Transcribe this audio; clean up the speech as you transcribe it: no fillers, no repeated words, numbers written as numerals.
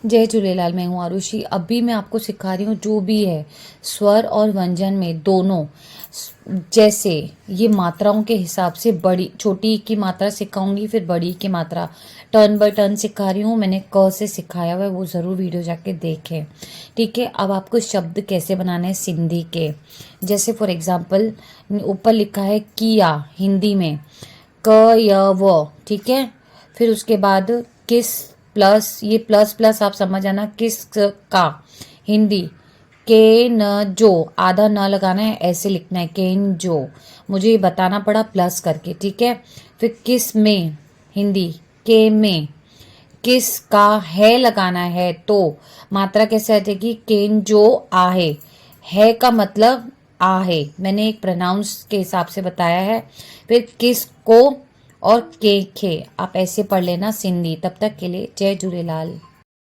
जय झूलेलाल। मैं हूँ आरुषि। अभी मैं आपको सिखा रही हूँ जो भी है स्वर और व्यंजन में दोनों, जैसे ये मात्राओं के हिसाब से बड़ी छोटी की मात्रा सिखाऊंगी, फिर बड़ी की मात्रा टर्न बाय टर्न सिखा रही हूँ। मैंने क से सिखाया हुआ है, वो ज़रूर वीडियो जाके देखें। ठीक है, अब आपको शब्द कैसे बनाने हैं सिंधी के। जैसे फॉर एग्जाम्पल ऊपर लिखा है किया हिंदी में, क य व, ठीक है। फिर उसके बाद किस प्लस, ये प्लस प्लस आप समझ आना, किस का हिंदी के न जो, आधा न लगाना है, ऐसे लिखना है केन जो। मुझे ये बताना पड़ा प्लस करके, ठीक है। फिर किस में हिंदी के में, किस का है लगाना है तो मात्रा कैसे आ जाएगी, केन जो आहे। है का मतलब आहे, मैंने एक प्रोनाउंस के हिसाब से बताया है। फिर किस को और के खे आप ऐसे पढ़ लेना सिंधी। तब तक के लिए जय झूलेलाल।